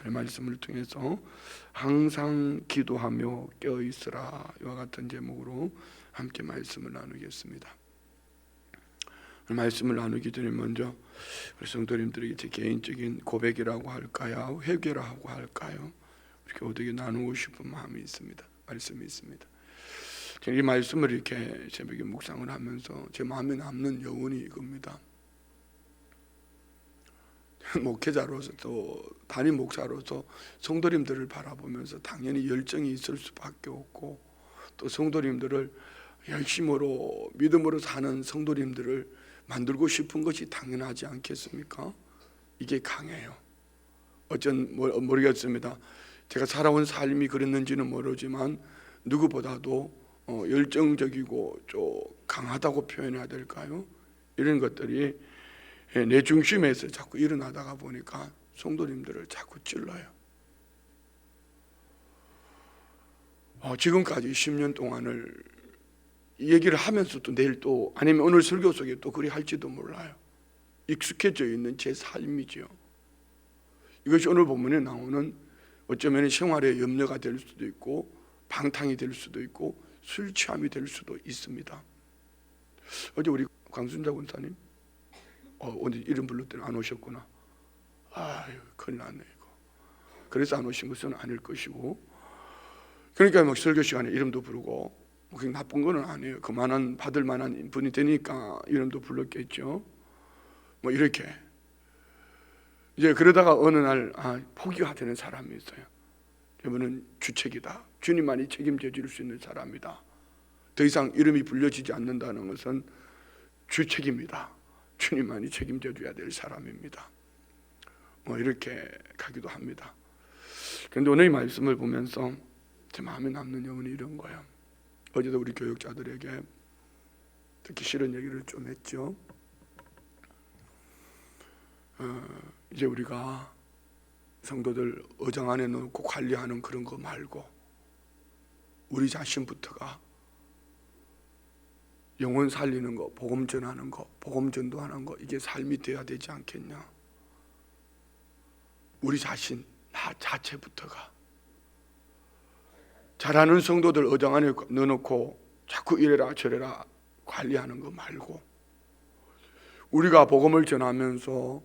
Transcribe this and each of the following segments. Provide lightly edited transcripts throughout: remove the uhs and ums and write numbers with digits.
하나님의 말씀을 통해서 항상 기도하며 깨어있으라 이와 같은 제목으로 함께 말씀을 나누겠습니다. 말씀을 나누기 전에 먼저 우리 성도님들에게 제 개인적인 고백이라고 할까요? 회개라고 할까요? 이렇게 어떻게 나누고 싶은 마음이 있습니다. 말씀이 있습니다. 이 말씀을 이렇게 새벽에 묵상을 하면서 제 마음에 남는 여운이 이겁니다. 목회자로서 또 담임 목사로서 성도님들을 바라보면서 당연히 열정이 있을 수밖에 없고, 또 성도님들을 열심으로 믿음으로 사는 성도님들을 만들고 싶은 것이 당연하지 않겠습니까? 이게 강해요. 모르겠습니다. 제가 살아온 삶이 그랬는지는 모르지만 누구보다도 열정적이고 좀 강하다고 표현해야 될까요? 이런 것들이 내 중심에서 자꾸 일어나다가 보니까 성도님들을 자꾸 찔러요. 지금까지 10년 동안을 이 얘기를 하면서 또 내일 또 아니면 오늘 설교 속에 또 그리 할지도 몰라요. 익숙해져 있는 제 삶이지요. 이것이 오늘 본문에 나오는 어쩌면 생활의 염려가 될 수도 있고 방탕이 될 수도 있고 술 취함이 될 수도 있습니다. 어제 우리 광순자 권사님 오늘 이름 불렀더니 안 오셨구나. 아유, 큰일 났네 이거. 그래서 안 오신 것은 아닐 것이고, 그러니까 막 설교 시간에 이름도 부르고 그게 나쁜 건 아니에요. 그만한 받을 만한 분이 되니까 이름도 불렀겠죠. 뭐 이렇게 이제 그러다가 어느 날 포기가 되는 사람이 있어요. 이분은 주책이다. 주님만이 책임져 줄 수 있는 사람이다. 더 이상 이름이 불려지지 않는다는 것은 주책입니다. 주님만이 책임져 줘야 될 사람입니다. 뭐 이렇게 가기도 합니다. 그런데 오늘 이 말씀을 보면서 제 마음에 남는 여운이 이런 거예요. 어제도 우리 교육자들에게 듣기 싫은 얘기를 좀 했죠. 이제 우리가 성도들 의장 안에 넣고 관리하는 그런 거 말고 우리 자신부터가 영혼 살리는 거, 복음 전하는 거, 복음 전도하는 거, 이게 삶이 돼야 되지 않겠냐. 우리 자신, 나 자체부터가 잘하는 성도들 의장 안에 넣어놓고 자꾸 이래라 저래라 관리하는 거 말고, 우리가 복음을 전하면서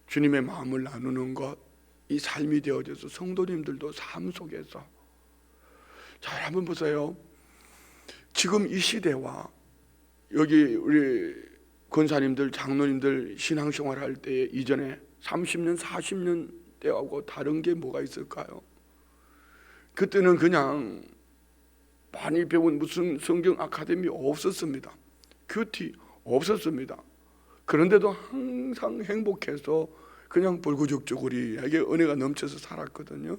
주님의 마음을 나누는 것, 이 삶이 되어져서 성도님들도 삶 속에서 잘 한번 보세요. 지금 이 시대와 여기 우리 권사님들, 장로님들 신앙생활 할 때 이전에 30년, 40년 때하고 다른 게 뭐가 있을까요? 그때는 그냥 많이 배운 무슨 성경 아카데미 없었습니다. 큐티 없었습니다. 그런데도 항상 행복해서 그냥 벌거죽적 우리에게 은혜가 넘쳐서 살았거든요.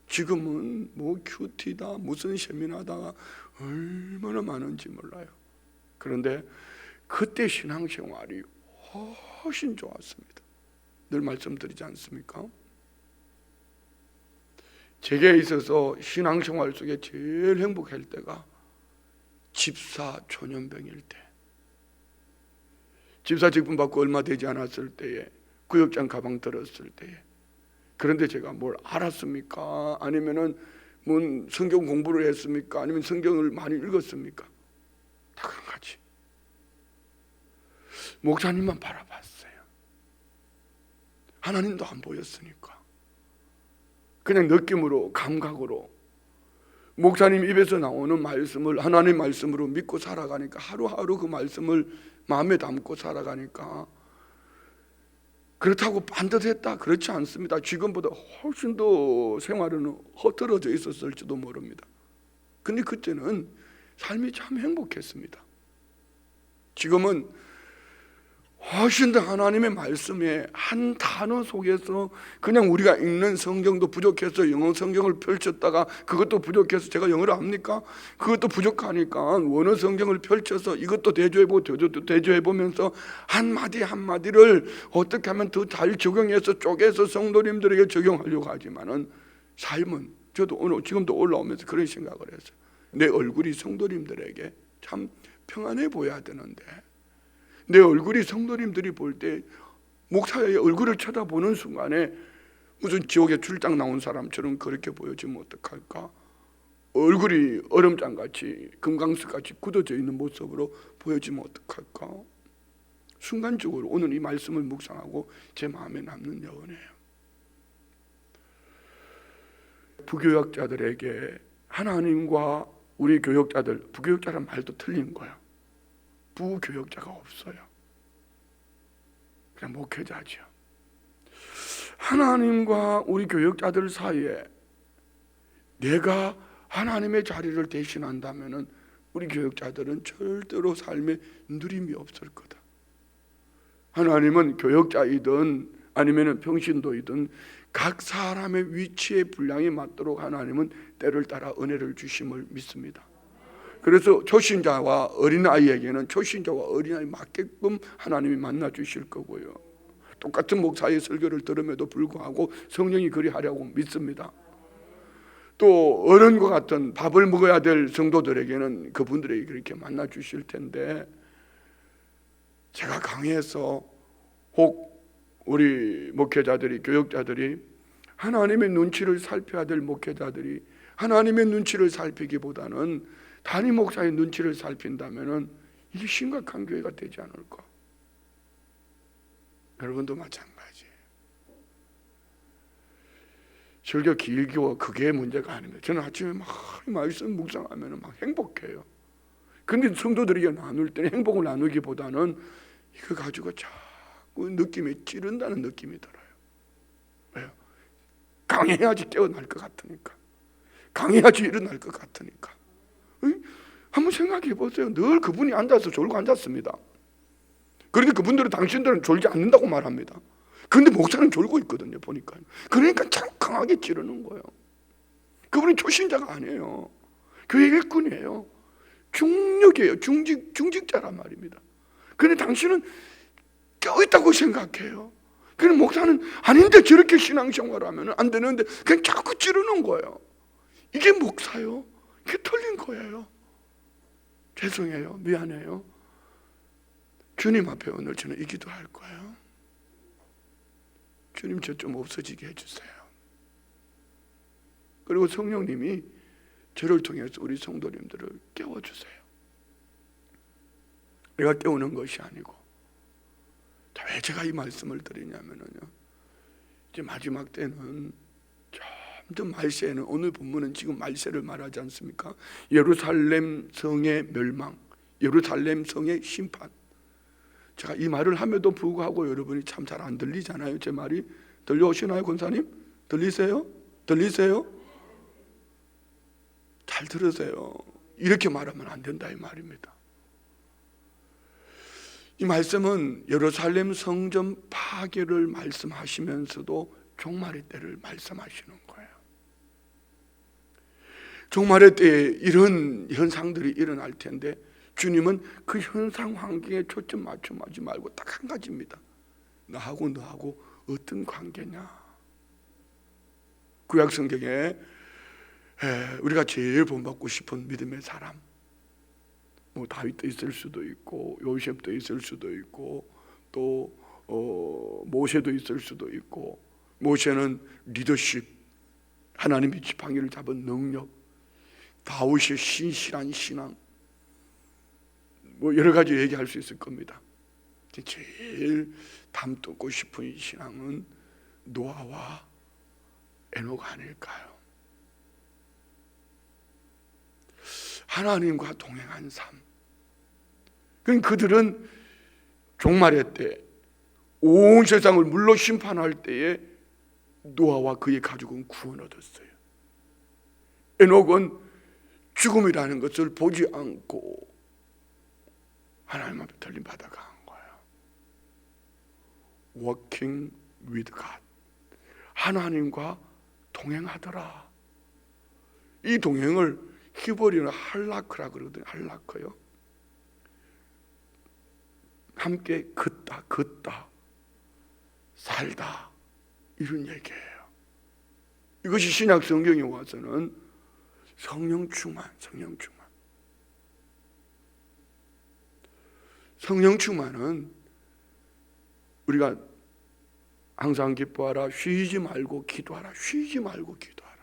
지금은 뭐 큐티다 무슨 세미나다가 얼마나 많은지 몰라요. 그런데 그때 신앙생활이 훨씬 좋았습니다. 늘 말씀드리지 않습니까? 제게 있어서 신앙생활 속에 제일 행복할 때가 집사 초년병일 때, 집사 직분 받고 얼마 되지 않았을 때에 구역장 가방 들었을 때에, 그런데 제가 뭘 알았습니까? 아니면은 뭐 성경 공부를 했습니까? 아니면 성경을 많이 읽었습니까? 다 그런 거지. 목사님만 바라봤어요. 하나님도 안 보였으니까 그냥 느낌으로, 감각으로 목사님 입에서 나오는 말씀을 하나님 말씀으로 믿고 살아가니까, 하루하루 그 말씀을 마음에 담고 살아가니까, 그렇다고 반듯했다 그렇지 않습니다. 지금보다 훨씬 더 생활은 허들어져 있었을지도 모릅니다. 근데 그때는 삶이 참 행복했습니다. 지금은 훨씬 더 하나님의 말씀에 한 단어 속에서 그냥 우리가 읽는 성경도 부족해서 영어 성경을 펼쳤다가 그것도 부족해서, 제가 영어를 압니까? 그것도 부족하니까 원어 성경을 펼쳐서 이것도 대조해보고 저것도 대조해보면서 한마디 한마디를 어떻게 하면 더 잘 적용해서 쪼개서 성도님들에게 적용하려고 하지만은, 삶은 저도 오늘 지금도 올라오면서 그런 생각을 했어요. 내 얼굴이 성도님들에게 참 평안해 보여야 되는데, 내 얼굴이 성도님들이 볼 때 목사의 얼굴을 쳐다보는 순간에 무슨 지옥에 출장 나온 사람처럼 그렇게 보여지면 어떡할까? 얼굴이 얼음장같이 금강석같이 굳어져 있는 모습으로 보여지면 어떡할까? 순간적으로 오늘 이 말씀을 묵상하고 제 마음에 남는 여운이에요. 부교역자들에게 하나님과 우리 교역자들, 부교역자란 말도 틀린 거예요. 부교역자가 없어요. 그냥 목회자죠. 하나님과 우리 교역자들 사이에 내가 하나님의 자리를 대신한다면 우리 교역자들은 절대로 삶에 누림이 없을 거다. 하나님은 교역자이든 아니면 평신도이든 각 사람의 위치의 분량에 맞도록 하나님은 때를 따라 은혜를 주심을 믿습니다. 그래서 초신자와 어린아이에게는 초신자와 어린아이 맞게끔 하나님이 만나 주실 거고요. 똑같은 목사의 설교를 들음에도 불구하고 성령이 그리하려고 믿습니다. 또 어른과 같은 밥을 먹어야 될 성도들에게는 그분들에게 그렇게 만나 주실 텐데, 제가 강의해서 혹 우리 목회자들이, 교역자들이 하나님의 눈치를 살펴야 될 목회자들이 하나님의 눈치를 살피기보다는 담임 목사의 눈치를 살핀다면 이게 심각한 교회가 되지 않을까? 여러분도 마찬가지예요. 설교 길고 그게 문제가 아닙니다. 저는 아침에 막 말씀 묵상하면 막 행복해요. 근데 성도들에게 나눌 때는 행복을 나누기보다는 이거 가지고 자꾸 느낌이 찌른다는 느낌이 들어요. 왜요? 강해야지 깨어날 것 같으니까, 강해야지 일어날 것 같으니까. 한번 생각해 보세요. 늘 그분이 앉아서 졸고 앉았습니다. 그런데 그분들은 당신들은 졸지 않는다고 말합니다. 그런데 목사는 졸고 있거든요, 보니까. 그러니까 참 강하게 찌르는 거예요. 그분이 초신자가 아니에요. 교회 일꾼이에요. 중력이에요. 중직자란 말입니다. 그런데 당신은 깨어있다고 생각해요. 그런데 목사는 아닌데 저렇게 신앙생활을 하면 안 되는데 그냥 자꾸 찌르는 거예요. 이게 목사요? 이게 틀린 거예요. 죄송해요. 미안해요. 주님 앞에 오늘 저는 이 기도할 거예요. 주님, 저 좀 없어지게 해주세요. 그리고 성령님이 저를 통해서 우리 성도님들을 깨워주세요. 내가 깨우는 것이 아니고. 자, 왜 제가 이 말씀을 드리냐면요, 이제 마지막 때는 점점 말세에는, 오늘 본문은 지금 말세를 말하지 않습니까? 예루살렘 성의 멸망, 예루살렘 성의 심판. 제가 이 말을 함에도 불구하고 여러분이 참 잘 안 들리잖아요. 제 말이 들려오시나요, 권사님? 들리세요? 들리세요? 잘 들으세요. 이렇게 말하면 안 된다 이 말입니다. 이 말씀은 예루살렘 성전 파괴를 말씀하시면서도 종말의 때를 말씀하시는 거예요. 종말의 때에 이런 현상들이 일어날 텐데 주님은 그 현상 환경에 초점 맞춤하지 말고 딱 한 가지입니다. 나하고 너하고 어떤 관계냐. 구약 성경에 우리가 제일 본받고 싶은 믿음의 사람, 뭐 다윗도 있을 수도 있고 요셉도 있을 수도 있고 또 모세도 있을 수도 있고, 모세는 리더십, 하나님이 지팡이를 잡은 능력, 다윗의 신실한 신앙, 뭐 여러 가지 얘기할 수 있을 겁니다. 제일 담고 싶은 신앙은 노아와 에녹 아닐까요? 하나님과 동행한 삶. 그들은 종말의 때 온 세상을 물로 심판할 때에 노아와 그의 가족은 구원 얻었어요. 에녹은 죽음이라는 것을 보지 않고 하나님 앞에 들림 받아간 거예요. Walking with God. 하나님과 동행하더라. 이 동행을 히브리어는 할라크라 그러거든요. 할라크요. 함께 걷다, 살다, 이런 얘기예요. 이것이 신약 성경에 와서는 성령 충만. 성령 충만은 우리가 항상 기뻐하라. 쉬지 말고 기도하라. 쉬지 말고 기도하라.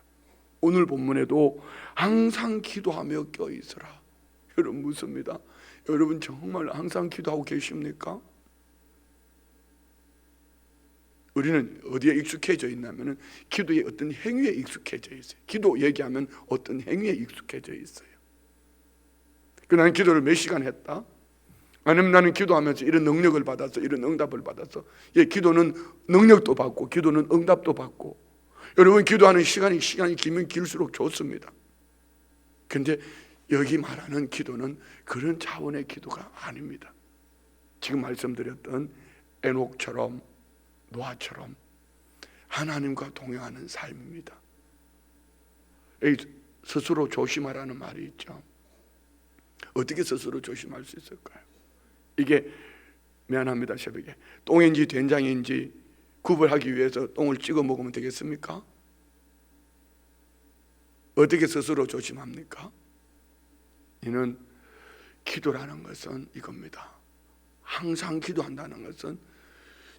오늘 본문에도 항상 기도하며 껴있으라. 여러분 묻습니다. 여러분 정말 항상 기도하고 계십니까? 우리는 어디에 익숙해져 있냐면 기도의 어떤 행위에 익숙해져 있어요. 기도 얘기하면 어떤 행위에 익숙해져 있어요. 나는 기도를 몇 시간 했다? 아니면 나는 기도하면서 이런 능력을 받아서 이런 응답을 받아서. 예, 기도는 능력도 받고 기도는 응답도 받고. 여러분 기도하는 시간이 길면 길수록 좋습니다. 근데 여기 말하는 기도는 그런 차원의 기도가 아닙니다. 지금 말씀드렸던 에녹처럼 노아처럼 하나님과 동행하는 삶입니다. 스스로 조심하라는 말이 있죠. 어떻게 스스로 조심할 수 있을까요? 이게 미안합니다 새벽에 똥인지 된장인지 구분하기 위해서 똥을 찍어 먹으면 되겠습니까? 어떻게 스스로 조심합니까? 이는 기도라는 것은 이겁니다. 항상 기도한다는 것은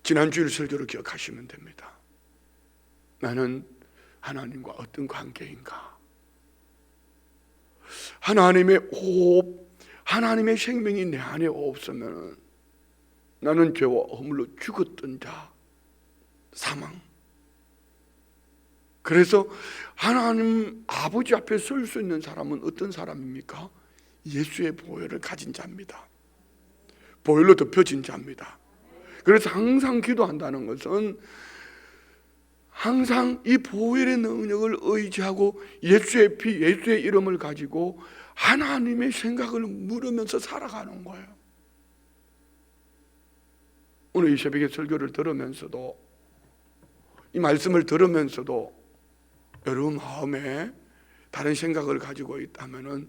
지난주일 설교를 기억하시면 됩니다. 나는 하나님과 어떤 관계인가? 하나님의 호흡, 하나님의 생명이 내 안에 없으면 나는 죄와 허물로 죽었던 자, 사망. 그래서 하나님 아버지 앞에 설 수 있는 사람은 어떤 사람입니까? 예수의 보혈을 가진 자입니다. 보혈로 덮여진 자입니다. 그래서 항상 기도한다는 것은 항상 이 보혈의 능력을 의지하고 예수의 피, 예수의 이름을 가지고 하나님의 생각을 물으면서 살아가는 거예요. 오늘 이 새벽에 설교를 들으면서도 이 말씀을 들으면서도 여러분 마음에 다른 생각을 가지고 있다면은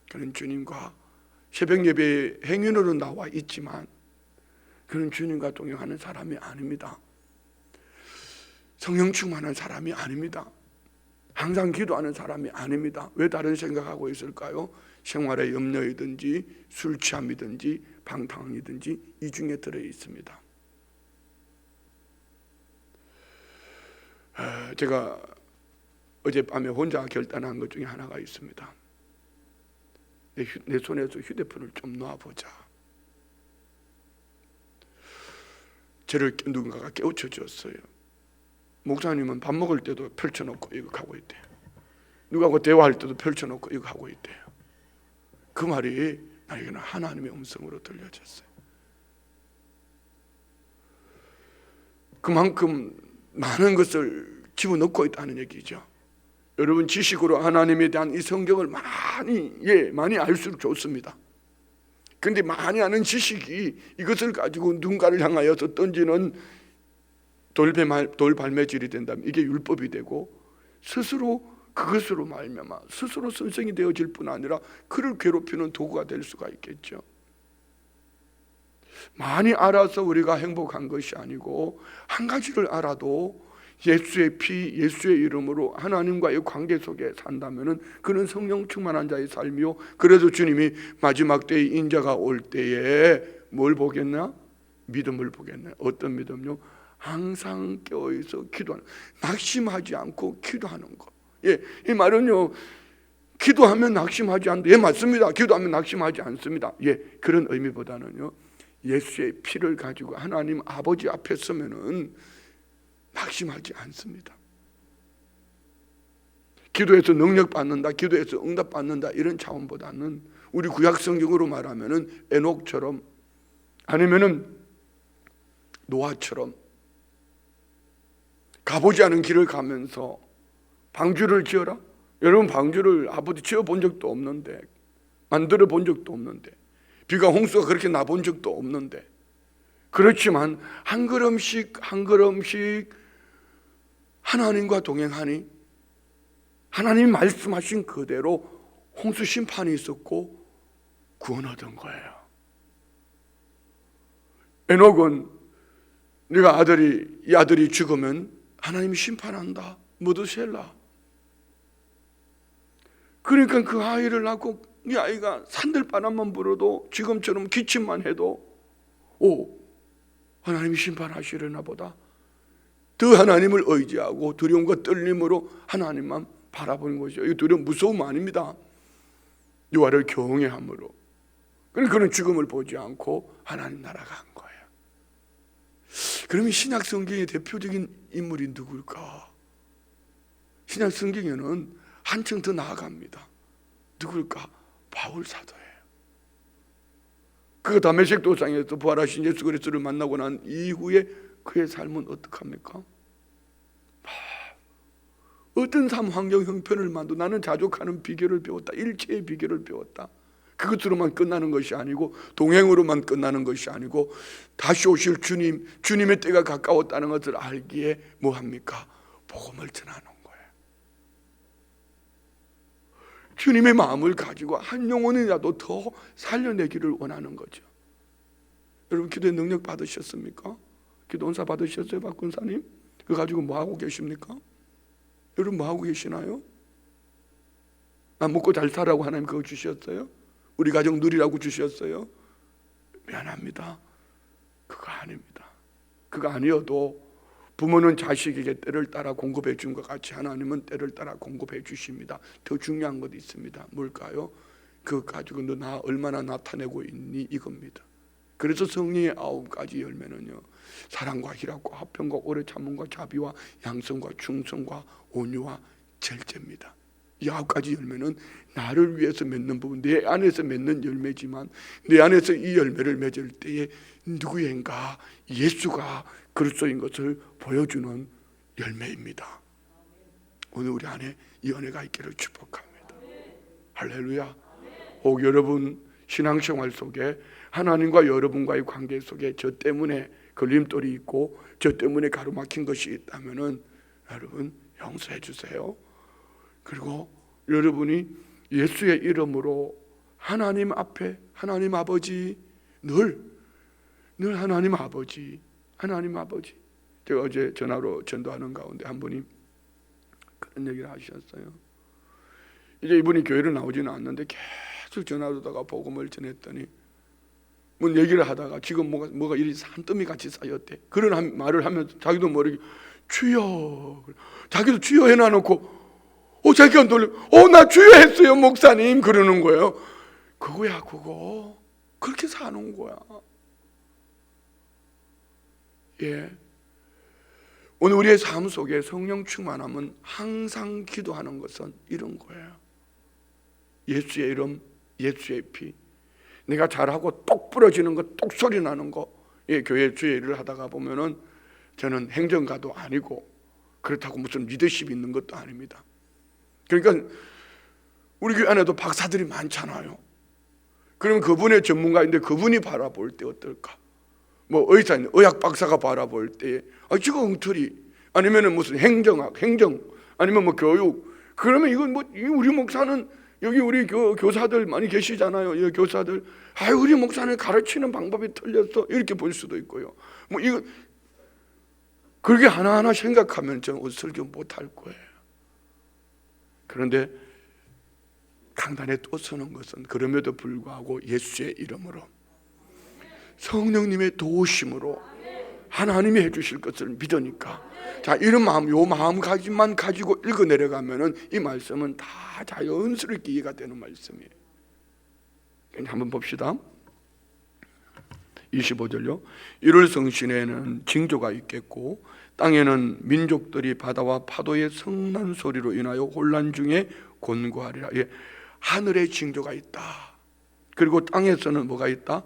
그는 주님과 새벽 예배에 행인으로 나와 있지만 그는 주님과 동행하는 사람이 아닙니다. 성령 충만한 사람이 아닙니다. 항상 기도하는 사람이 아닙니다. 왜 다른 생각하고 있을까요? 생활의 염려이든지 술 취함이든지 방탕이든지 이 중에 들어 있습니다. 제가 어젯밤에 혼자 결단한 것 중에 하나가 있습니다. 내 손에서 휴대폰을 좀 놔보자. 저를 누군가가 깨우쳐 줬어요. 목사님은 밥 먹을 때도 펼쳐놓고 이거 하고 있대요. 누구하고 대화할 때도 펼쳐놓고 이거 하고 있대요. 그 말이 나에게는 하나님의 음성으로 들려졌어요. 그만큼 많은 것을 집어넣고 있다는 얘기죠. 여러분 지식으로 하나님에 대한 이 성경을 많이 알수록 좋습니다. 그런데 많이 아는 지식이 이것을 가지고 누군가를 향하여서 던지는 돌발매질이 된다면 이게 율법이 되고 스스로 그것으로 말미암아 스스로 선생이 되어질 뿐 아니라 그를 괴롭히는 도구가 될 수가 있겠죠. 많이 알아서 우리가 행복한 것이 아니고 한 가지를 알아도 예수의 피, 예수의 이름으로 하나님과의 관계 속에 산다면은 그는 성령 충만한 자의 삶이요. 그래서 주님이 마지막 때에 인자가 올 때에 뭘 보겠나? 믿음을 보겠네. 어떤 믿음요? 항상 깨어있어 기도하는, 낙심하지 않고 기도하는 거. 예, 이 말은요, 기도하면 낙심하지 않는다. 예, 맞습니다. 기도하면 낙심하지 않습니다. 예, 그런 의미보다는요, 예수의 피를 가지고 하나님 아버지 앞에 서면은 낙심하지 않습니다. 기도해서 능력 받는다, 기도해서 응답 받는다 이런 차원보다는 우리 구약 성경으로 말하면은 에녹처럼 아니면은 노아처럼 가보지 않은 길을 가면서 방주를 지어라. 여러분 방주를 아버지 지어 본 적도 없는데, 만들어 본 적도 없는데, 비가 홍수가 그렇게 나본 적도 없는데, 그렇지만 한 걸음씩 한 걸음씩 하나님과 동행하니 하나님이 말씀하신 그대로 홍수 심판이 있었고 구원 얻은 거예요. 에녹은 네가 이 아들이 죽으면 하나님이 심판한다. 무드셀라. 그러니까 그 아이를 낳고 이 아이가 산들바람만 불어도 지금처럼 기침만 해도 하나님이 심판하시려나 보다. 더 하나님을 의지하고 두려움과 떨림으로 하나님만 바라보는 것이죠. 이 두려움 무서움 아닙니다. 유아를 경외함으로. 그는 죽음을 보지 않고 하나님 나라가 한 거예요. 그러면 신약 성경의 대표적인 인물이 누굴까? 신약 성경에는 한층 더 나아갑니다. 누굴까? 바울 사도예요. 그가 다메섹 도상에서 부활하신 예수 그리스도를 만나고 난 이후에 그의 삶은 어떡합니까? 어떤 삶 환경 형편을 만도 나는 자족하는 비결을 배웠다. 일체의 비결을 배웠다. 그것으로만 끝나는 것이 아니고 동행으로만 끝나는 것이 아니고 다시 오실 주님의 때가 가까웠다는 것을 알기에 뭐합니까? 복음을 전하는 거예요. 주님의 마음을 가지고 한 영혼이라도 더 살려내기를 원하는 거죠. 여러분 기도의 능력 받으셨습니까? 기도 은사 받으셨어요? 박군사님? 그거 가지고 뭐하고 계십니까? 여러분 뭐하고 계시나요? 먹고 잘 살라고 하나님 그거 주셨어요? 우리 가정 누리라고 주셨어요? 미안합니다. 그거 아닙니다. 그거 아니어도 부모는 자식에게 때를 따라 공급해 준 것 같이 하나님은 때를 따라 공급해 주십니다. 더 중요한 것도 있습니다. 뭘까요? 그거 가지고 너 나 얼마나 나타내고 있니? 이겁니다. 그래서 성령의 9가지 열매는요, 사랑과 희락과 화평과 오래 참음과 자비와 양성과 충성과 온유와 절제입니다. 이 9가지 열매는 나를 위해서 맺는 부분, 내 안에서 맺는 열매지만 내 안에서 이 열매를 맺을 때에 누구인가 예수가 그리스도인 것을 보여주는 열매입니다. 오늘 우리 안에 이 은혜가 있기를 축복합니다. 할렐루야. 혹 여러분 신앙생활 속에 하나님과 여러분과의 관계 속에 저 때문에 걸림돌이 있고 저 때문에 가로막힌 것이 있다면은 여러분 용서해 주세요. 그리고 여러분이 예수의 이름으로 하나님 앞에 하나님 아버지 늘 하나님 아버지 제가 어제 전화로 전도하는 가운데 한 분이 그런 얘기를 하셨어요. 이제 이분이 교회를 나오지는 않는데 계속 전화로다가 복음을 전했더니 뭔 얘기를 하다가 지금 뭐가 이리 산더미 같이 쌓였대. 그런 말을 하면서 자기도 모르게 주여, 자기도 주여 해놔놓고 자기가 놀래. 나 주여 했어요 목사님 그러는 거예요. 그거야 그거. 그렇게 사는 거야. 예. 오늘 우리의 삶 속에 성령 충만함은 항상 기도하는 것은 이런 거예요. 예수의 이름, 예수의 피. 내가 잘하고 똑 부러지는 거, 똑 소리 나는 거. 예, 교회 주의 일을 하다가 보면은 저는 행정가도 아니고 그렇다고 무슨 리더십이 있는 것도 아닙니다. 그러니까 우리 교회 안에도 박사들이 많잖아요. 그러면 그분의 전문가인데 그분이 바라볼 때 어떨까? 뭐 의사인 의학 박사가 바라볼 때 지금 엉터리 아니면은 무슨 행정 아니면 뭐 교육 그러면 이건 뭐 우리 목사는 여기 우리 교사들 많이 계시잖아요. 이 교사들 우리 목사는 가르치는 방법이 틀렸어 이렇게 볼 수도 있고요. 뭐 이거 그렇게 하나하나 생각하면 저는 설교 못할 거예요. 그런데 강단에 또 서는 것은 그럼에도 불구하고 예수의 이름으로 성령님의 도우심으로 하나님이 해주실 것을 믿으니까 자 이런 마음, 요 마음가짐만 가지고 읽어 내려가면은 이 말씀은 다 자연스럽게 이해가 되는 말씀이에요. 한번 봅시다. 25절요. 1월 성신에는 징조가 있겠고 땅에는 민족들이 바다와 파도의 성난 소리로 인하여 혼란 중에 곤고하리라. 예, 하늘에 징조가 있다. 그리고 땅에서는 뭐가 있다?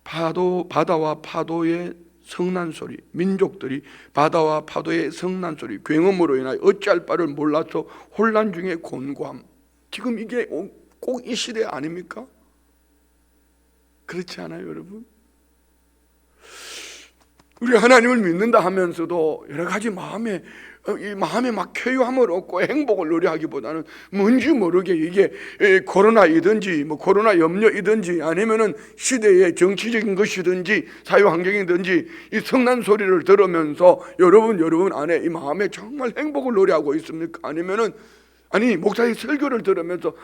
바다와 파도의 성난 소리, 민족들이 바다와 파도의 성난 소리, 굉음으로 인하여 어찌할 바를 몰라서 혼란 중에 곤고함. 지금 이게 꼭 이 시대 아닙니까? 그렇지 않아요, 여러분? 우리 하나님을 믿는다 하면서도 여러 가지 마음에 막 쾌유함을 얻고 행복을 누려하기보다는 뭔지 모르게 이게 코로나이든지 뭐 코로나 염려이든지 아니면은 시대의 정치적인 것이든지 사회 환경이든지 이 성난 소리를 들으면서 여러분 안에 이 마음에 정말 행복을 노래하고 있습니까? 아니면은 목사님 설교를 들으면서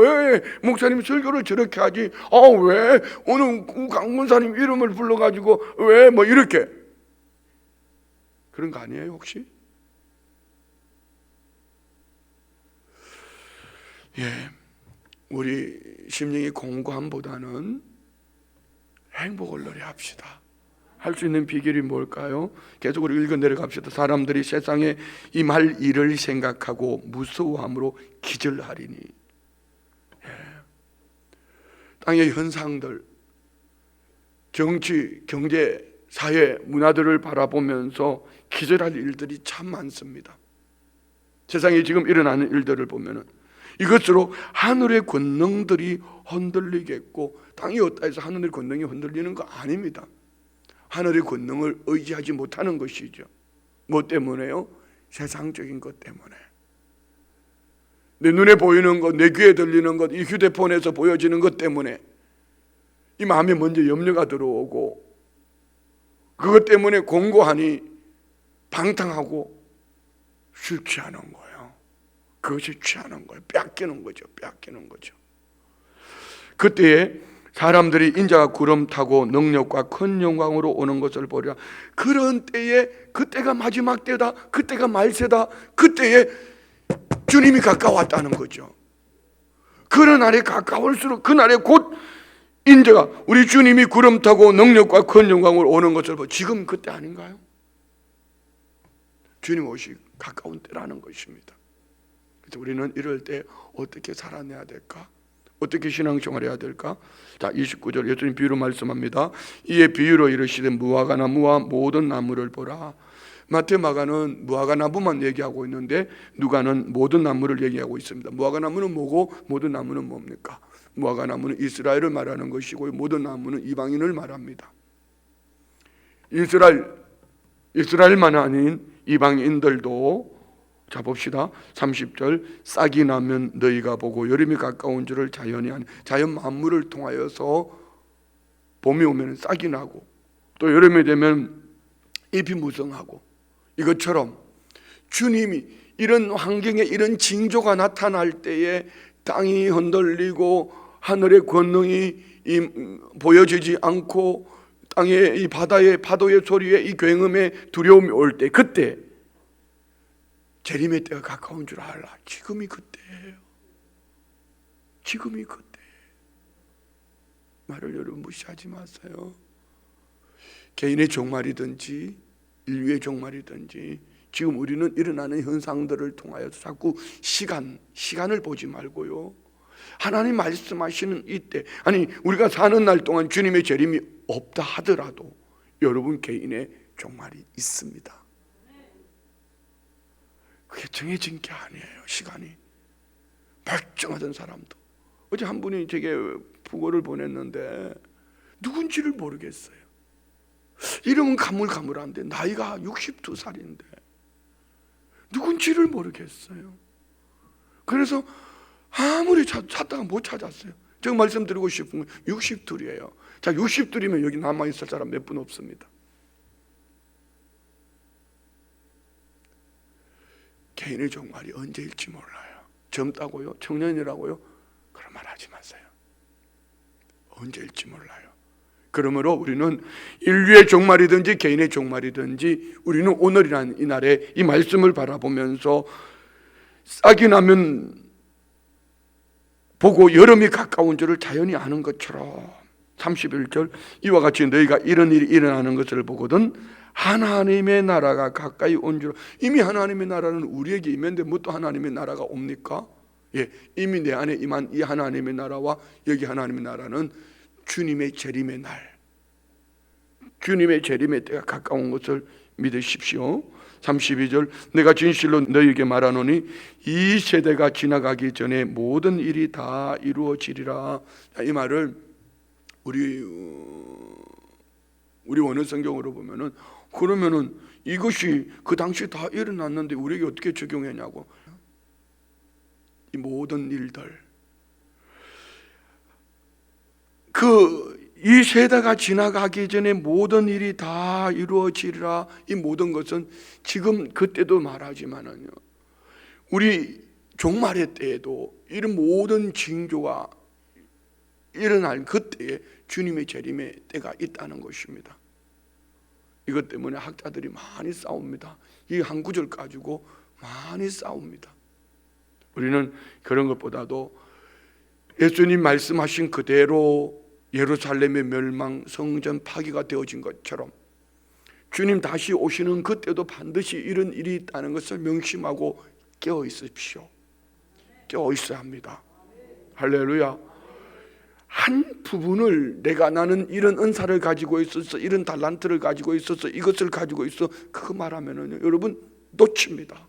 왜 목사님 설교를 저렇게 하지? 왜 오늘 강문사님 이름을 불러가지고 왜 뭐 이렇게 그런 거 아니에요 혹시? 예, 우리 심령의 공고함보다는 행복을 노래합시다. 할 수 있는 비결이 뭘까요? 계속 우리 읽어 내려갑시다. 사람들이 세상에 임할 일을 생각하고 무서워함으로 기절하리니. 예. 땅의 현상들, 정치, 경제, 사회, 문화들을 바라보면서 기절할 일들이 참 많습니다. 세상에 지금 일어나는 일들을 보면은 이것으로 하늘의 권능들이 흔들리겠고, 땅이 없다 해서 하늘의 권능이 흔들리는 거 아닙니다. 하늘의 권능을 의지하지 못하는 것이죠. 뭐 때문에요? 세상적인 것 때문에. 내 눈에 보이는 것, 내 귀에 들리는 것, 이 휴대폰에서 보여지는 것 때문에 이 마음에 먼저 염려가 들어오고, 그것 때문에 공고하니 방탕하고 술 취하는 거예요. 그것이 취하는 거예요. 뺏기는 거죠. 뺏기는 거죠. 그때에 사람들이 인자가 구름 타고 능력과 큰 영광으로 오는 것을 보리라. 그런 때에, 그때가 마지막 때다, 그때가 말세다, 그때에 주님이 가까웠다는 거죠. 그런 날에 가까울수록 그 날에 곧 인자가, 우리 주님이 구름 타고 능력과 큰 영광으로 오는 것을 보고, 지금 그때 아닌가요? 주님 오시 가까운 때라는 것입니다. 그래서 우리는 이럴 때 어떻게 살아내야 될까? 어떻게 신앙생활 해야 될까? 자, 29절 예수님 비유로 말씀합니다. 이에 비유로 이르시되 무화과 나무와 모든 나무를 보라. 마태, 마가는 무화과 나무만 얘기하고 있는데 누가는 모든 나무를 얘기하고 있습니다. 무화과 나무는 뭐고 모든 나무는 뭡니까? 무화과 나무는 이스라엘을 말하는 것이고 모든 나무는 이방인을 말합니다. 이스라엘만 아닌 이방인들도, 자 봅시다. 30절 싹이 나면 너희가 보고 여름이 가까운 줄을 자연이 아니. 자연 만물을 통하여서 봄이 오면 싹이 나고 또 여름이 되면 잎이 무성하고, 이것처럼 주님이 이런 환경에 이런 징조가 나타날 때에 땅이 흔들리고 하늘의 권능이 보여지지 않고 땅의 이 바다의 파도의 소리에 이 굉음의 두려움이 올 때, 그때 재림의 때가 가까운 줄 알라. 지금이 그때예요. 지금이 그때. 말을 여러분 무시하지 마세요. 개인의 종말이든지 인류의 종말이든지 지금 우리는 일어나는 현상들을 통하여서 자꾸 시간을 보지 말고요, 하나님 말씀하시는 이때, 아니 우리가 사는 날 동안 주님의 재림이 없다 하더라도 여러분 개인의 종말이 있습니다. 그게 정해진 게 아니에요. 시간이 멀쩡하던 사람도, 어제 한 분이 제게 부고를 보냈는데 누군지를 모르겠어요. 이름은 가물가물한데 나이가 62살인데 누군지를 모르겠어요. 그래서 아무리 찾다가 못 찾았어요. 제가 말씀드리고 싶은 건 62이에요. 자, 62이면 여기 남아있을 사람 몇 분 없습니다. 개인의 종말이 언제일지 몰라요. 젊다고요? 청년이라고요? 그런 말 하지 마세요. 언제일지 몰라요. 그러므로 우리는 인류의 종말이든지 개인의 종말이든지 우리는 오늘이라는 이 날에 이 말씀을 바라보면서 싹이 나면 보고 여름이 가까운 줄을 자연히 아는 것처럼, 31절 이와 같이 너희가 이런 일이 일어나는 것을 보거든 하나님의 나라가 가까이 온 줄. 이미 하나님의 나라는 우리에게 임했는데 뭐 또 하나님의 나라가 옵니까? 예, 이미 내 안에 임한 이 하나님의 나라와 여기 하나님의 나라는 주님의 재림의 날, 주님의 재림의 때가 가까운 것을 믿으십시오. 32절 내가 진실로 너희에게 말하노니 이 세대가 지나가기 전에 모든 일이 다 이루어지리라. 이 말을 우리 원어 성경으로 보면은, 그러면은 이것이 그 당시 다 일어났는데 우리에게 어떻게 적용했냐고. 이 모든 일들, 이 세대가 지나가기 전에 모든 일이 다 이루어지리라. 이 모든 것은 지금 그때도 말하지만은요, 우리 종말의 때에도 이런 모든 징조가 일어날 그때에 주님의 재림의 때가 있다는 것입니다. 이것 때문에 학자들이 많이 싸웁니다. 이 한 구절 가지고 많이 싸웁니다. 우리는 그런 것보다도 예수님 말씀하신 그대로 예루살렘의 멸망, 성전 파괴가 되어진 것처럼 주님 다시 오시는 그때도 반드시 이런 일이 있다는 것을 명심하고 깨어 있으십시오. 깨어 있어야 합니다. 할렐루야. 한 부분을 나는 이런 은사를 가지고 있어서, 이런 달란트를 가지고 있어서, 이것을 가지고 있어, 그거 말하면은 여러분 놓칩니다.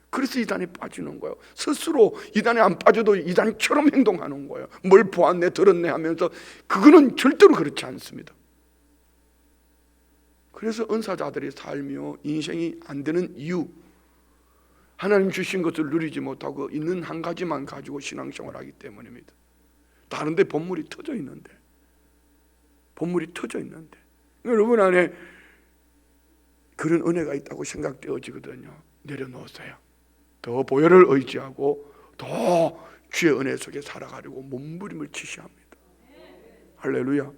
그래서 이단에 빠지는 거예요. 스스로 이단에 안 빠져도 이단처럼 행동하는 거예요. 뭘 보았네 들었네 하면서. 그거는 절대로 그렇지 않습니다. 그래서 은사자들의 삶이요 인생이 안 되는 이유, 하나님 주신 것을 누리지 못하고 있는 한 가지만 가지고 신앙생활을 하기 때문입니다. 다른 데 본물이 터져 있는데, 여러분 안에 그런 은혜가 있다고 생각되어지거든요. 내려놓으세요. 더 보혈을 의지하고 더 주의 은혜 속에 살아가려고 몸부림을 치셔야 합니다. 할렐루야.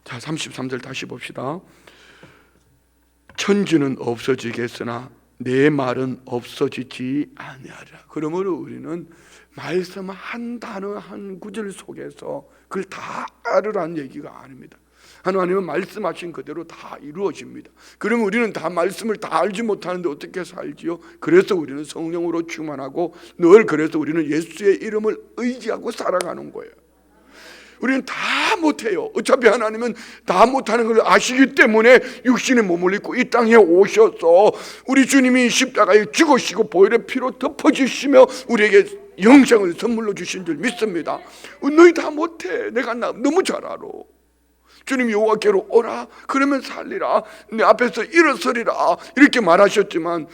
자, 33절 다시 봅시다. 천지는 없어지겠으나 내 말은 없어지지 아니하리라. 그러므로 우리는 말씀 한 단어 한 구절 속에서 그걸 다 알으라는 얘기가 아닙니다. 하나님은 말씀하신 그대로 다 이루어집니다. 그러면 우리는 다 말씀을 다 알지 못하는데 어떻게 살지요? 그래서 우리는 성령으로 충만하고 늘 그래서 우리는 예수의 이름을 의지하고 살아가는 거예요. 우리는 다 못해요. 어차피 하나님은 다 못하는 걸 아시기 때문에 육신의 몸을 입고 이 땅에 오셔서 우리 주님이 십자가에 죽으시고 보혈의 피로 덮어주시며 우리에게 영생을 선물로 주신 줄 믿습니다. 너희 다 못해. 내가 너무 잘 알아. 주님이 여호와께로 오라 그러면 살리라, 내 앞에서 일어서리라 이렇게 말하셨지만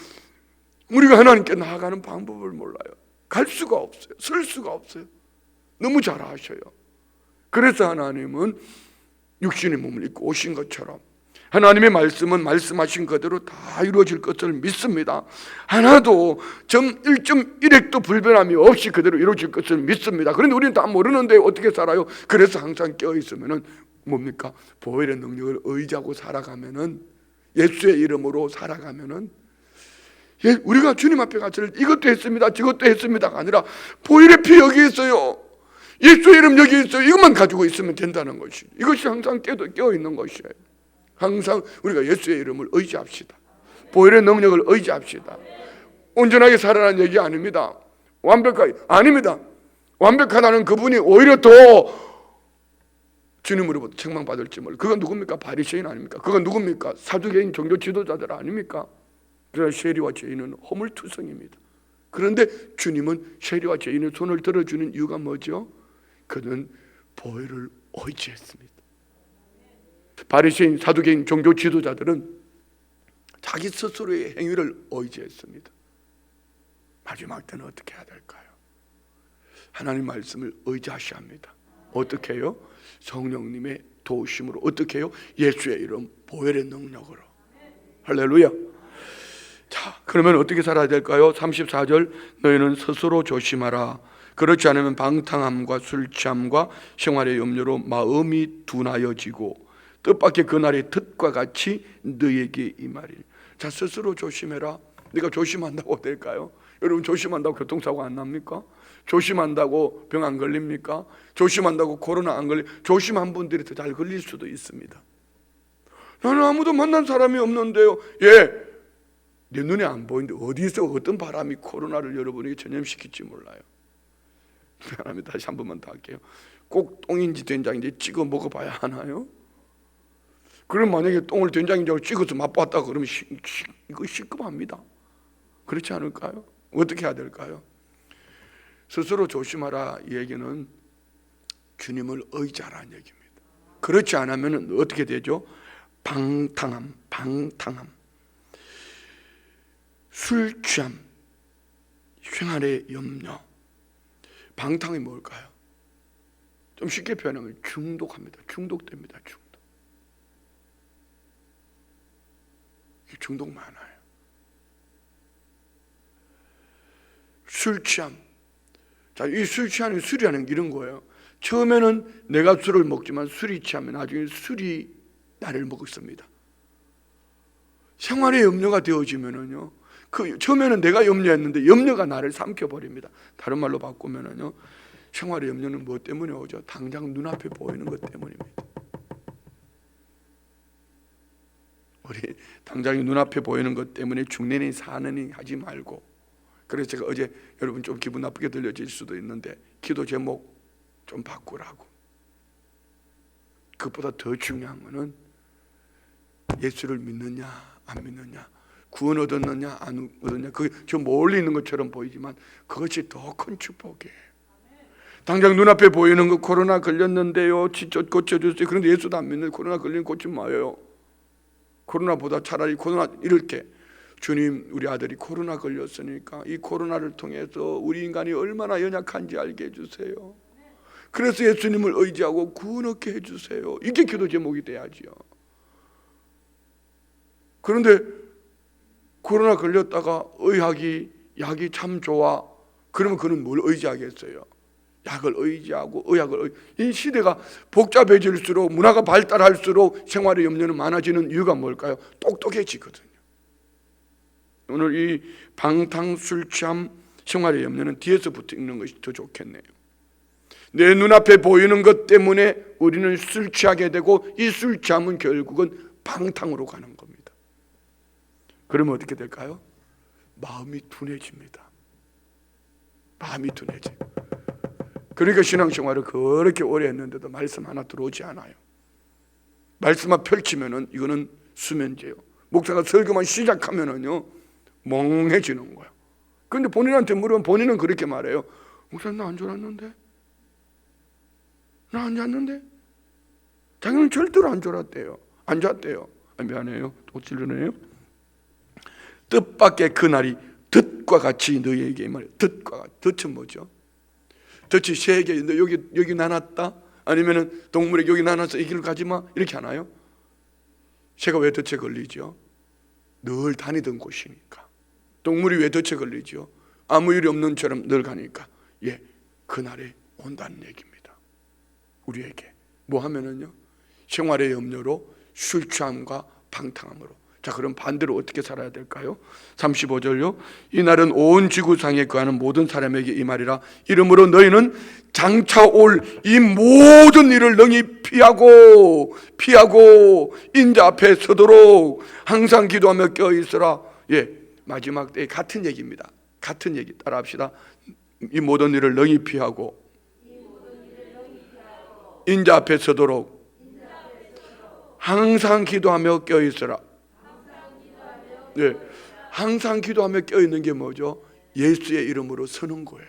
우리가 하나님께 나아가는 방법을 몰라요. 갈 수가 없어요. 설 수가 없어요. 너무 잘 아셔요. 그래서 하나님은 육신의 몸을 입고 오신 것처럼 하나님의 말씀은 말씀하신 그대로 다 이루어질 것을 믿습니다. 하나도 점 1.1핵도 불변함이 없이 그대로 이루어질 것을 믿습니다. 그런데 우리는 다 모르는데 어떻게 살아요? 그래서 항상 깨어있으면 뭡니까? 보혈의 능력을 의지하고 살아가면은, 예수의 이름으로 살아가면은, 우리가 주님 앞에 가서 이것도 했습니다 저것도 했습니다가 아니라 보혈의 피 여기 있어요, 예수의 이름 여기 있어요, 이것만 가지고 있으면 된다는 것이, 이것이 항상 깨어있는 것이에요. 항상 우리가 예수의 이름을 의지합시다. 보혈의 능력을 의지합시다. 온전하게 살아라는 얘기 아닙니다. 완벽하게 아닙니다. 완벽하다는 그분이 오히려 더 주님으로부터 책망받을지 몰라요. 그건 누굽니까? 바리새인 아닙니까? 그건 누굽니까? 사두개인 종교 지도자들 아닙니까? 그래서 세리와 죄인은 허물투성입니다. 그런데 주님은 세리와 죄인의 손을 들어주는 이유가 뭐죠? 그는 보혈을 의지했습니다. 바리새인, 사두개인 종교 지도자들은 자기 스스로의 행위를 의지했습니다. 마지막 때는 어떻게 해야 될까요? 하나님 말씀을 의지하셔야 합니다. 어떻게 해요? 성령님의 도우심으로. 어떻게 해요? 예수의 이름 보혈의 능력으로. 할렐루야. 자, 그러면 어떻게 살아야 될까요? 34절, 너희는 스스로 조심하라. 그렇지 않으면 방탕함과 술 취함과 생활의 염려로 마음이 둔하여지고 뜻밖의 그날의 뜻과 같이 너희에게 임하리니. 자, 스스로 조심해라. 네가 조심한다고 될까요? 여러분, 조심한다고 교통사고 안 납니까? 조심한다고 병 안 걸립니까? 조심한다고 코로나 안 조심한 분들이 더 잘 걸릴 수도 있습니다. 나는 아무도 만난 사람이 없는데요. 예, 내 눈에 안 보이는데 어디서 어떤 바람이 코로나를 여러분에게 전염시킬지 몰라요. 미안합니다. 다시 한 번만 더 할게요. 꼭 똥인지 된장인지 찍어 먹어봐야 하나요? 그럼 만약에 똥을 된장인지 찍어서 맛봤다 그러면 이거 시급합니다. 그렇지 않을까요? 어떻게 해야 될까요? 스스로 조심하라 이 얘기는 주님을 의지하라는 얘기입니다. 그렇지 않으면 어떻게 되죠? 방탕함, 술 취함, 생활의 염려. 방탕이 뭘까요? 좀 쉽게 표현하면 중독합니다. 중독됩니다. 중독 많아요. 술 취함. 자, 이 술 취하는 술이라는 게 이런 거예요. 처음에는 내가 술을 먹지만 술이 취하면 나중에 술이 나를 먹습니다. 생활의 염려가 되어지면은요, 처음에는 내가 염려했는데 염려가 나를 삼켜버립니다. 다른 말로 바꾸면은요, 생활의 염려는 무엇 때문에 오죠? 당장 눈앞에 보이는 것 때문입니다. 우리 당장 눈앞에 보이는 것 때문에 죽느니 사느니 하지 말고, 그래서 제가 어제 여러분 좀 기분 나쁘게 들려질 수도 있는데 기도 제목 좀 바꾸라고. 그것보다 더 중요한 것은 예수를 믿느냐 안 믿느냐, 구원 얻었느냐 안 얻었느냐, 그게 저 멀리 있는 것처럼 보이지만 그것이 더 큰 축복이에요. 당장 눈앞에 보이는 거, 코로나 걸렸는데요, 고쳐주세요. 그런데 예수도 안 믿는, 코로나 걸리면 고치면 뭐예요? 코로나보다 차라리 코로나, 이렇게 주님, 우리 아들이 코로나 걸렸으니까 이 코로나를 통해서 우리 인간이 얼마나 연약한지 알게 해주세요. 그래서 예수님을 의지하고 구원 얻게 해주세요. 이게 기도 제목이 돼야지요. 그런데 코로나 걸렸다가 약이 참 좋아, 그러면 그는 뭘 의지하겠어요? 약을 의지하고 이 시대가 복잡해질수록, 문화가 발달할수록 생활의 염려는 많아지는 이유가 뭘까요? 똑똑해지거든요. 오늘 이 방탕술취함 생활의 염려는 뒤에서 붙어 있는 것이 더 좋겠네요. 내 눈앞에 보이는 것 때문에 우리는 술 취하게 되고, 이 술 취함은 결국은 방탕으로 가는 겁니다. 그러면 어떻게 될까요? 마음이 둔해집니다. 마음이 둔해져요. 그러니까 신앙생활을 그렇게 오래 했는데도 말씀 하나 들어오지 않아요. 말씀만 펼치면은 이거는 수면제요. 목사가 설교만 시작하면은요, 멍해지는 거예요. 그런데 본인한테 물으면 본인은 그렇게 말해요. 목사님, 나 안 졸았는데? 나 안 잤는데? 자기는 절대로 안 졸았대요. 안 잤대요. 미안해요. 또 찔러내요. 뜻밖의 그날이 덫과 같이 너희에게 말해요. 덫과 같이. 덫은 뭐죠? 덫이 세 개, 너 여기 나눴다? 아니면은 동물에게 여기 나눠서 이 길을 가지 마? 이렇게 하나요? 새가 왜 덫에 걸리죠? 늘 다니던 곳이니까. 동물이 왜 덫에 걸리죠? 아무 일이 없는 처럼 늘 가니까. 예, 그날에 온다는 얘기입니다. 우리에게 뭐 하면은요, 생활의 염려로, 술 취함과 방탕함으로. 자, 그럼 반대로 어떻게 살아야 될까요? 35절요. 이날은 온 지구상에 거하는 모든 사람에게 이 말이라. 이러므로 너희는 장차 올 이 모든 일을 능히 피하고 인자 앞에 서도록 항상 기도하며 껴있으라. 예, 마지막 때에 같은 얘기입니다. 같은 얘기 따라합시다. 이 모든 일을 능히 피하고 인자 앞에 서도록 항상 기도하며 껴있으라. 네, 항상 기도하며 껴있는 게 뭐죠? 예수의 이름으로 서는 거예요.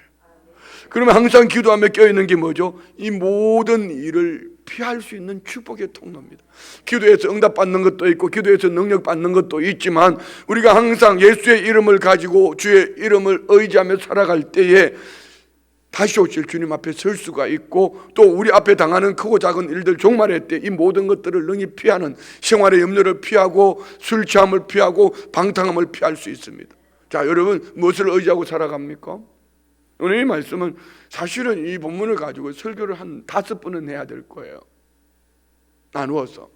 그러면 항상 기도하며 껴있는 게 뭐죠? 이 모든 일을 피할 수 있는 축복의 통로입니다. 기도에서 응답받는 것도 있고 기도에서 능력받는 것도 있지만, 우리가 항상 예수의 이름을 가지고 주의 이름을 의지하며 살아갈 때에 다시 오실 주님 앞에 설 수가 있고, 또 우리 앞에 당하는 크고 작은 일들, 종말의 때 이 모든 것들을 능히 피하는, 생활의 염려를 피하고 술 취함을 피하고 방탕함을 피할 수 있습니다. 자, 여러분 무엇을 의지하고 살아갑니까? 오늘 이 말씀은 사실은 이 본문을 가지고 설교를 한 5번은 해야 될 거예요. 나누어서.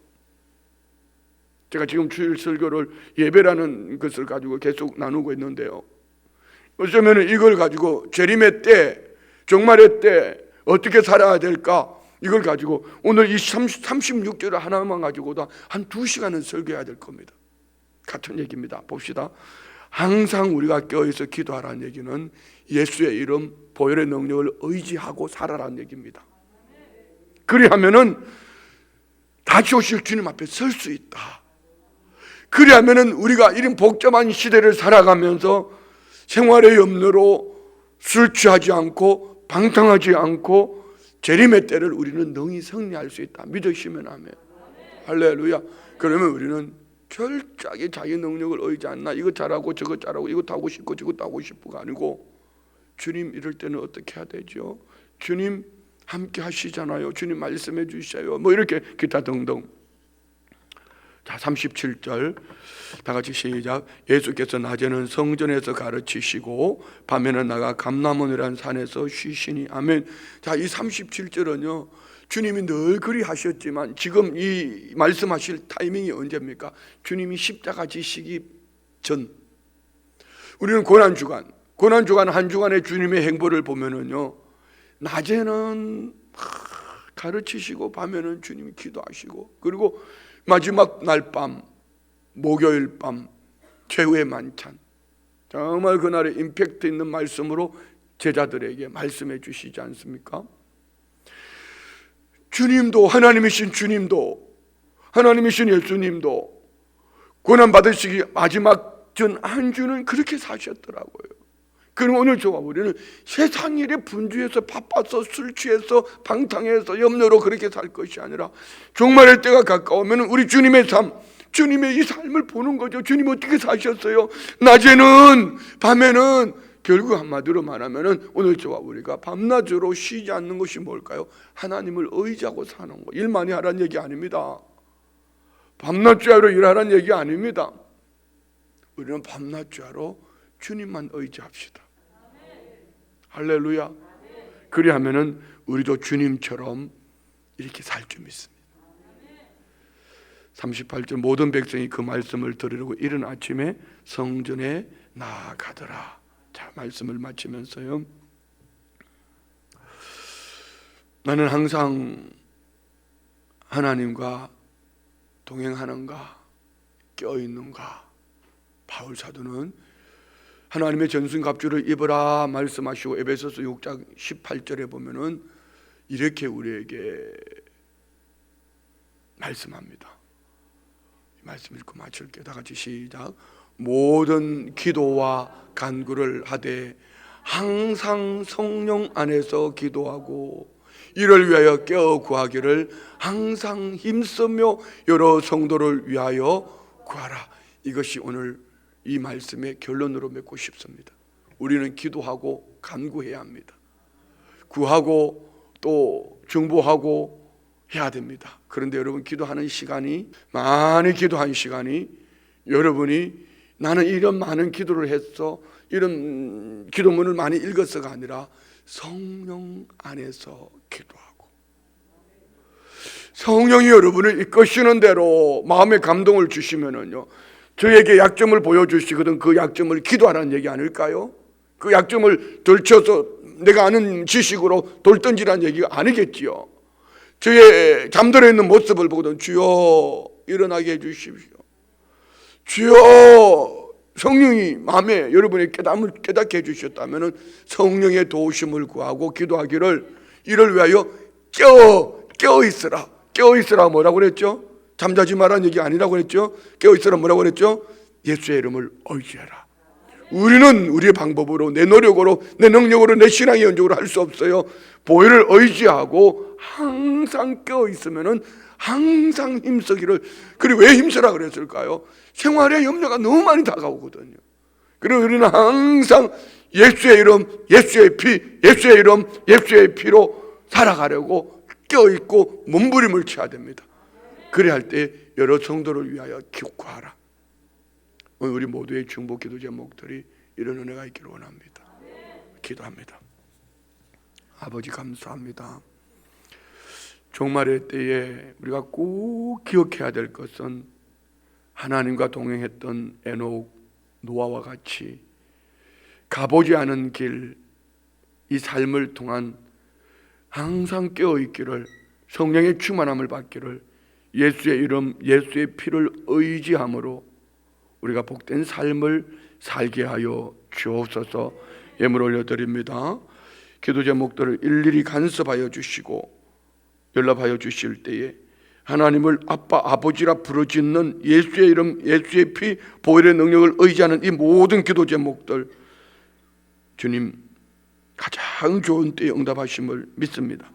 제가 지금 주일 설교를 예배라는 것을 가지고 계속 나누고 있는데요, 어쩌면 이걸 가지고 재림의 때, 종말의 때 어떻게 살아야 될까, 이걸 가지고 오늘 이 36절을 하나만 가지고도 한 2시간은 설교해야 될 겁니다. 같은 얘기입니다. 봅시다. 항상 우리가 껴있어 기도하라는 얘기는 예수의 이름, 보혈의 능력을 의지하고 살아라는 얘기입니다. 그리하면은 다시 오실 주님 앞에 설 수 있다. 그리하면은 우리가 이런 복잡한 시대를 살아가면서 생활의 염려로 술 취하지 않고 방탕하지 않고 재림의 때를 우리는 능히 승리할 수 있다. 믿으시면 아멘. 할렐루야. 그러면 우리는 철저하게 자기 능력을 의지 않나, 이것 잘하고 저것 잘하고 이것 하고 싶고 저것 하고 싶고가 아니고, 주님 이럴 때는 어떻게 해야 되죠? 주님 함께 하시잖아요. 주님 말씀해 주셔요. 뭐 이렇게 기타 등등. 자, 37절 다 같이 시작. 예수께서 낮에는 성전에서 가르치시고 밤에는 나가 감람원이라는 산에서 쉬시니. 아멘. 자, 이 37절은요 주님이 늘 그리 하셨지만 지금 이 말씀하실 타이밍이 언제입니까? 주님이 십자가 지시기 전. 우리는 고난주간 한 주간의 주님의 행보를 보면은요, 낮에는 가르치시고 밤에는 주님이 기도하시고, 그리고 마지막 날 밤, 목요일 밤 최후의 만찬, 정말 그날의 임팩트 있는 말씀으로 제자들에게 말씀해 주시지 않습니까? 주님도, 하나님이신 주님도, 하나님이신 예수님도 고난 받으시기 마지막 전 한 주는 그렇게 사셨더라고요. 그럼 오늘 저와 우리는 세상 일에 분주해서 바빠서 술 취해서 방탕해서 염려로 그렇게 살 것이 아니라 종말의 때가 가까우면 우리 주님의 삶, 주님의 이 삶을 보는 거죠. 주님 어떻게 사셨어요? 낮에는, 밤에는. 결국 한마디로 말하면 오늘 저와 우리가 밤낮으로 쉬지 않는 것이 뭘까요? 하나님을 의지하고 사는 거. 일 많이 하라는 얘기 아닙니다. 밤낮죄로 일하라는 얘기 아닙니다. 우리는 밤낮죄로 주님만 의지합시다. 할렐루야. 그리하면은 우리도 주님처럼 이렇게 살 줄 믿습니다. 38절 모든 백성이 그 말씀을 들으려고 이른 아침에 성전에 나아가더라. 자, 말씀을 마치면서요, 나는 항상 하나님과 동행하는가, 껴있는가? 바울 사도는 하나님의 전승갑주를 입으라 말씀하시고 에베소서 6장 18절에 보면은 이렇게 우리에게 말씀합니다. 이 말씀 읽고 마칠게요. 다 같이 시작. 모든 기도와 간구를 하되 항상 성령 안에서 기도하고 이를 위하여 깨어 구하기를 항상 힘쓰며 여러 성도를 위하여 구하라. 이것이 오늘 이 말씀의 결론으로 맺고 싶습니다. 우리는 기도하고 간구해야 합니다. 구하고 또 중보하고 해야 됩니다. 그런데 여러분, 기도하는 시간이, 많이 기도한 시간이, 여러분이 나는 이런 많은 기도를 했어, 이런 기도문을 많이 읽었어가 아니라 성령 안에서 기도하고, 성령이 여러분을 이끄시는 대로 마음의 감동을 주시면은요, 저에게 약점을 보여주시거든 그 약점을 기도하라는 얘기 아닐까요? 그 약점을 들춰서 내가 아는 지식으로 돌던지라는 얘기가 아니겠지요. 저의 잠들어 있는 모습을 보거든 주여 일어나게 해주십시오. 주여, 성령이 마음에 여러분의 깨달음을 깨닫게 해주셨다면 성령의 도우심을 구하고 기도하기를 이를 위하여 깨어있으라. 깨어있으라 뭐라고 그랬죠? 잠자지 말라는 얘기 아니라고 그랬죠? 깨어있으라 뭐라고 그랬죠? 예수의 이름을 의지해라. 우리는 우리의 방법으로, 내 노력으로, 내 능력으로, 내 신앙의 연적으로 할 수 없어요. 보혈을 의지하고 항상 깨어있으면 항상 힘쓰기를. 그리고 왜 힘쓰라 그랬을까요? 생활에 염려가 너무 많이 다가오거든요. 그리고 우리는 항상 예수의 이름, 예수의 피, 예수의 이름, 예수의 피로 살아가려고 깨어있고 몸부림을 쳐야 됩니다. 그래야 할 때 여러 성도를 위하여 기도하라. 오늘 우리 모두의 중보 기도 제목들이 이런 은혜가 있기를 원합니다. 기도합니다. 아버지 감사합니다. 종말의 때에 우리가 꼭 기억해야 될 것은 하나님과 동행했던 에녹, 노아와 같이 가보지 않은 길, 이 삶을 통한 항상 깨어있기를, 성령의 충만함을 받기를, 예수의 이름, 예수의 피를 의지함으로 우리가 복된 삶을 살게 하여 주옵소서. 예물 올려드립니다. 기도 제목들을 일일이 간섭하여 주시고 연락하여 주실 때에 하나님을 아빠, 아버지라 부르짖는 예수의 이름, 예수의 피, 보혈의 능력을 의지하는 이 모든 기도 제목들 주님 가장 좋은 때에 응답하심을 믿습니다.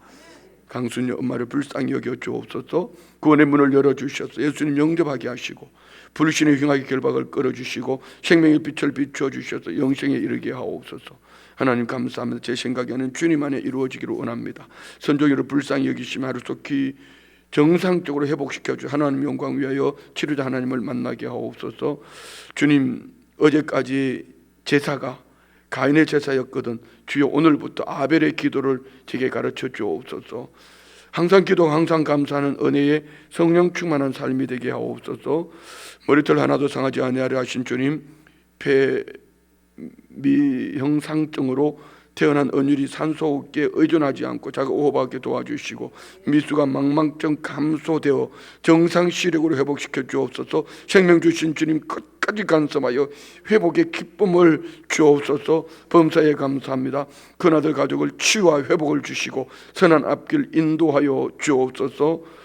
강순녀 엄마를 불쌍히 여겨 주옵소서. 구원의 문을 열어주셔서 예수님 영접하게 하시고 불신의 흉악의 결박을 끌어주시고 생명의 빛을 비추어 주셔서 영생에 이르게 하옵소서. 하나님 감사합니다. 제 생각에는 주님 안에 이루어지기를 원합니다. 선종이를 불쌍히 여기시며 하루속히 정상적으로 회복시켜 주 하나님 영광 위하여 치료자 하나님을 만나게 하옵소서. 주님, 어제까지 제사가 가인의 제사였거든 주여 오늘부터 아벨의 기도를 제게 가르쳐 주옵소서. 항상 기도, 항상 감사하는 은혜의 성령 충만한 삶이 되게 하옵소서. 머리털 하나도 상하지 아니하려 하신 주님, 폐미형상증으로 태어난 은율이 산소호흡기에 의존하지 않고 자가 호흡하게 도와주시고, 미수가 망망증 감소되어 정상 시력으로 회복시켜 주옵소서. 생명 주신 주님 끝까지 간섭하여 회복의 기쁨을 주옵소서. 범사에 감사합니다. 큰아들 가족을 치유와 회복을 주시고 선한 앞길 인도하여 주옵소서.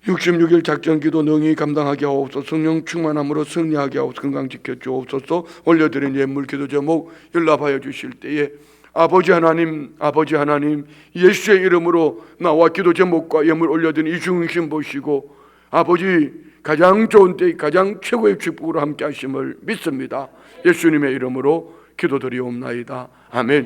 66일 작전기도 능히 감당하게 하옵소서. 성령 충만함으로 승리하게 하옵소서. 건강 지켜 주옵소서. 올려드린 예물 기도 제목 연락하여 주실 때에 아버지 하나님 예수의 이름으로 나와 기도 제목과 예물 올려드린 이 중심 보시고 아버지 가장 좋은 때 가장 최고의 축복으로 함께 하심을 믿습니다. 예수님의 이름으로 기도드리옵나이다. 아멘.